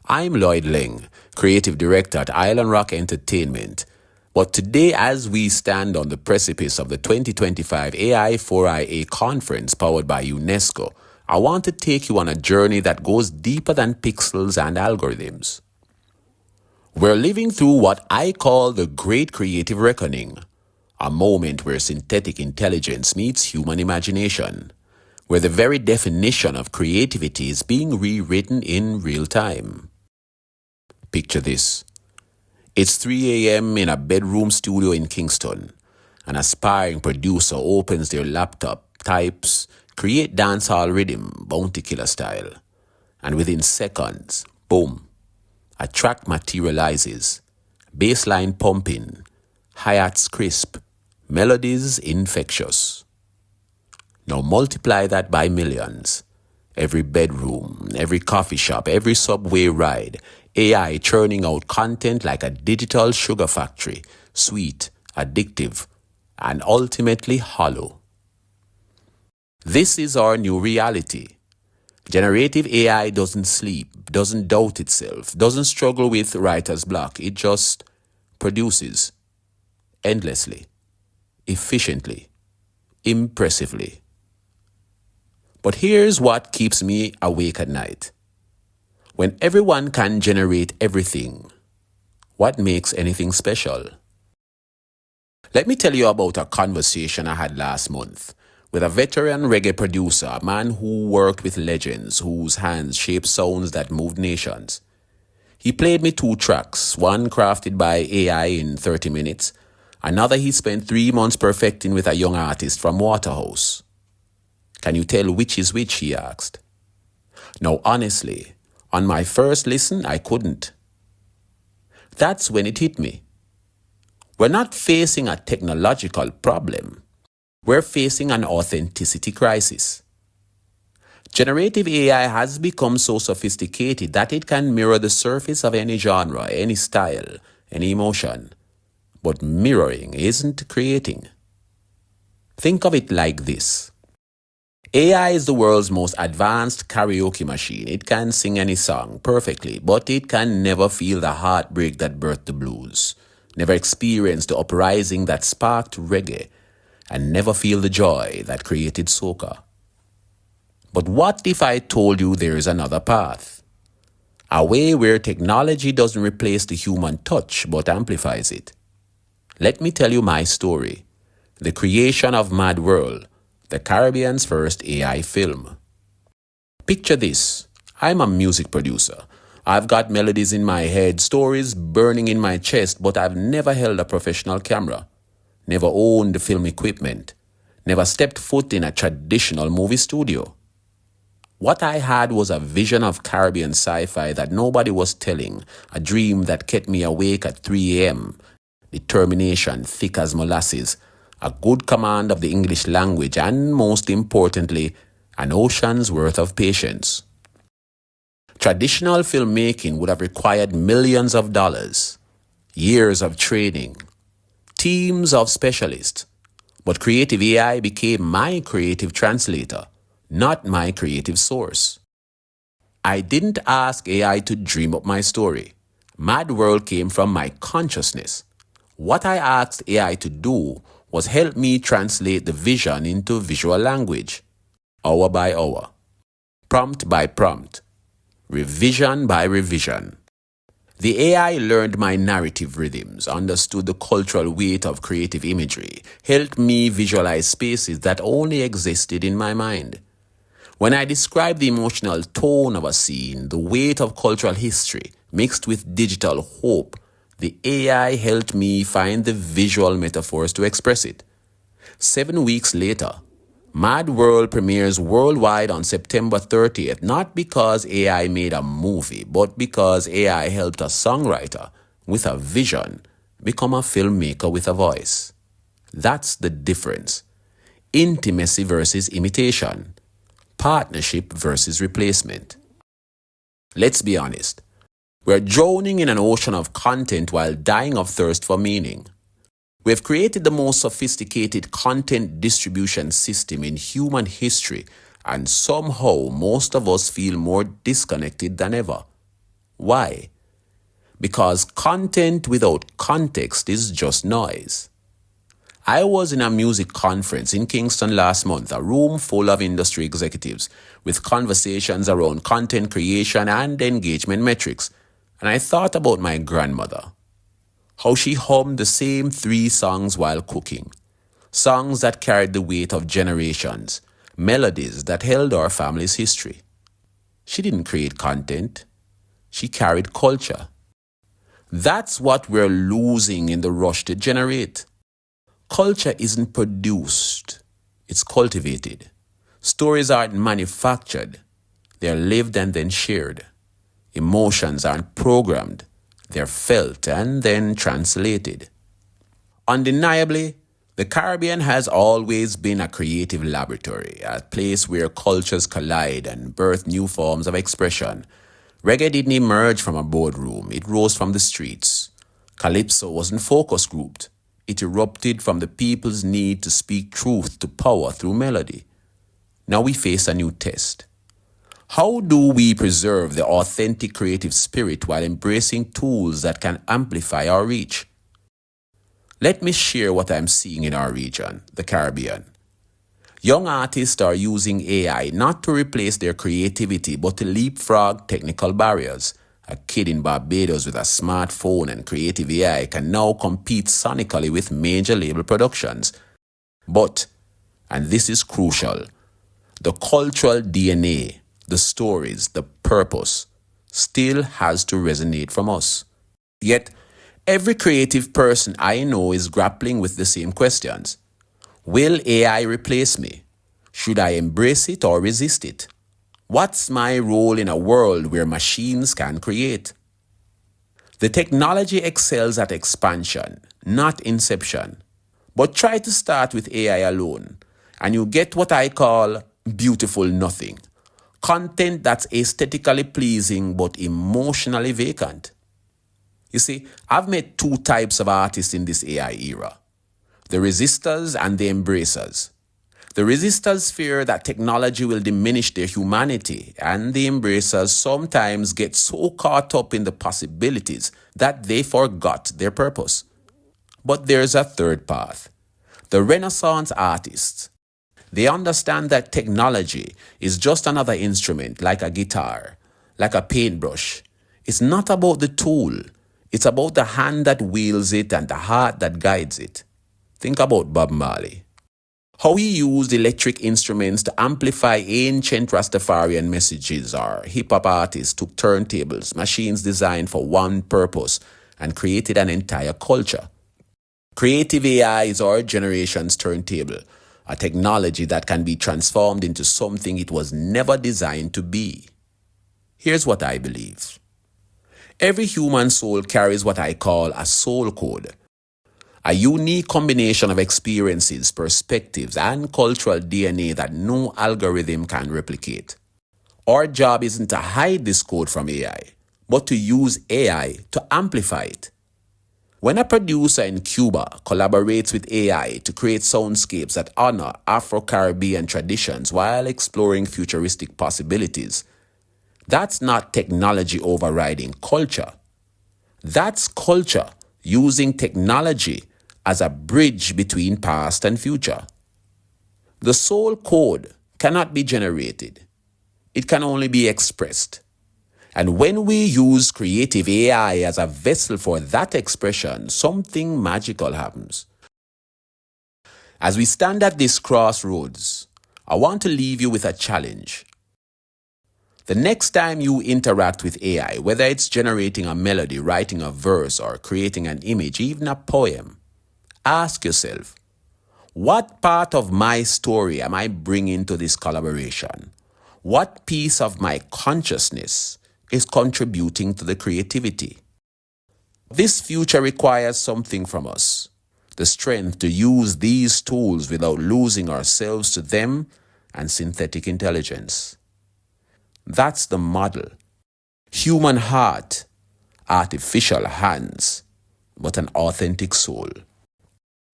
I'm Lloyd Ling, Creative Director at Island Rock Entertainment. But today, as we stand on the precipice of the 2025 AI4IA conference powered by UNESCO, I want to take you on a journey that goes deeper than pixels and algorithms. We're living through what I call the Great Creative Reckoning, a moment where synthetic intelligence meets human imagination, where the very definition of creativity is being rewritten in real time. Picture this. It's 3 a.m. in a bedroom studio in Kingston. An aspiring producer opens their laptop, types, create dancehall rhythm, Bounty Killer style. And within seconds, boom, a track materializes. Bassline pumping, hi-hats crisp, melodies infectious. Now multiply that by millions. Every bedroom, every coffee shop, every subway ride, AI churning out content like a digital sugar factory, sweet, addictive, and ultimately hollow. This is our new reality. Generative AI doesn't sleep, doesn't doubt itself, doesn't struggle with writer's block. It just produces endlessly, efficiently, impressively. But here's what keeps me awake at night. When everyone can generate everything, what makes anything special? Let me tell you about a conversation I had last month with a veteran reggae producer, a man who worked with legends, whose hands shaped sounds that moved nations. He played me 2 tracks, one crafted by AI in 30 minutes, another he spent 3 months perfecting with a young artist from Waterhouse. Can you tell which is which, he asked. Now honestly, on my first listen, I couldn't. That's when it hit me. We're not facing a technological problem. We're facing an authenticity crisis. Generative AI has become so sophisticated that it can mirror the surface of any genre, any style, any emotion. But mirroring isn't creating. Think of it like this. AI is the world's most advanced karaoke machine. It can sing any song perfectly, but it can never feel the heartbreak that birthed the blues, never experience the uprising that sparked reggae, and never feel the joy that created soca. But what if I told you there is another path? A way where technology doesn't replace the human touch, but amplifies it. Let me tell you my story. The creation of Mad World, the Caribbean's first AI film. Picture this. I'm a music producer. I've got melodies in my head, stories burning in my chest, but I've never held a professional camera, never owned film equipment, never stepped foot in a traditional movie studio. What I had was a vision of Caribbean sci-fi that nobody was telling, a dream that kept me awake at 3 a.m., determination thick as molasses, a good command of the English language, and most importantly, an ocean's worth of patience. Traditional filmmaking would have required millions of dollars, years of training, teams of specialists, but creative AI became my creative translator, not my creative source. I didn't ask AI to dream up my story. Mad World came from my consciousness. What I asked AI to do was help me translate the vision into visual language, hour by hour, prompt by prompt, revision by revision. The AI learned my narrative rhythms, understood the cultural weight of creative imagery, helped me visualize spaces that only existed in my mind. When I describe the emotional tone of a scene, the weight of cultural history mixed with digital hope, the AI helped me find the visual metaphors to express it. 7 weeks later, Mad World premieres worldwide on September 30th, not because AI made a movie, but because AI helped a songwriter with a vision become a filmmaker with a voice. That's the difference. Intimacy versus imitation. Partnership versus replacement. Let's be honest. We're drowning in an ocean of content while dying of thirst for meaning. We've created the most sophisticated content distribution system in human history, and somehow most of us feel more disconnected than ever. Why? Because content without context is just noise. I was in a music conference in Kingston last month, a room full of industry executives with conversations around content creation and engagement metrics. And I thought about my grandmother, how she hummed the same 3 songs while cooking. Songs that carried the weight of generations, melodies that held our family's history. She didn't create content, she carried culture. That's what we're losing in the rush to generate. Culture isn't produced, it's cultivated. Stories aren't manufactured, they're lived and then shared. Emotions aren't programmed, they're felt and then translated. Undeniably, the Caribbean has always been a creative laboratory, a place where cultures collide and birth new forms of expression. Reggae didn't emerge from a boardroom, it rose from the streets. Calypso wasn't focus grouped, it erupted from the people's need to speak truth to power through melody. Now we face a new test. How do we preserve the authentic creative spirit while embracing tools that can amplify our reach? Let me share what I'm seeing in our region, the Caribbean. Young artists are using AI not to replace their creativity but to leapfrog technical barriers. A kid in Barbados with a smartphone and creative AI can now compete sonically with major label productions. But, and this is crucial, the cultural DNA, the stories, the purpose, still has to resonate from us. Yet, every creative person I know is grappling with the same questions. Will AI replace me? Should I embrace it or resist it? What's my role in a world where machines can create? The technology excels at expansion, not inception. But try to start with AI alone, and you get what I call beautiful nothing. Content that's aesthetically pleasing but emotionally vacant. You see, I've met 2 types of artists in this AI era. The resistors and the embracers. The resistors fear that technology will diminish their humanity, and the embracers sometimes get so caught up in the possibilities that they forgot their purpose. But there's a third path. The Renaissance artists. They understand that technology is just another instrument, like a guitar, like a paintbrush. It's not about the tool. It's about the hand that wields it and the heart that guides it. Think about Bob Marley. How he used electric instruments to amplify ancient Rastafarian messages, or hip-hop artists took turntables, machines designed for one purpose, and created an entire culture. Creative AI is our generation's turntable, a technology that can be transformed into something it was never designed to be. Here's what I believe. Every human soul carries what I call a soul code, a unique combination of experiences, perspectives, and cultural DNA that no algorithm can replicate. Our job isn't to hide this code from AI, but to use AI to amplify it. When a producer in Cuba collaborates with AI to create soundscapes that honor Afro-Caribbean traditions while exploring futuristic possibilities, that's not technology overriding culture. That's culture using technology as a bridge between past and future. The soul code cannot be generated. It can only be expressed. And when we use creative AI as a vessel for that expression, something magical happens. As we stand at this crossroads, I want to leave you with a challenge. The next time you interact with AI, whether it's generating a melody, writing a verse, or creating an image, even a poem, ask yourself, what part of my story am I bringing to this collaboration? What piece of my consciousness is contributing to the creativity? This future requires something from us, the strength to use these tools without losing ourselves to them and synthetic intelligence. That's the model. Human heart, artificial hands, but an authentic soul.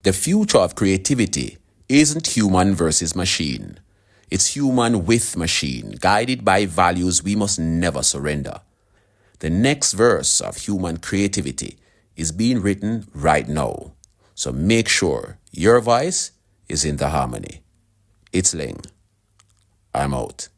The future of creativity isn't human versus machine. It's human with machine, guided by values we must never surrender. The next verse of human creativity is being written right now. So make sure your voice is in the harmony. It's Ling. I'm out.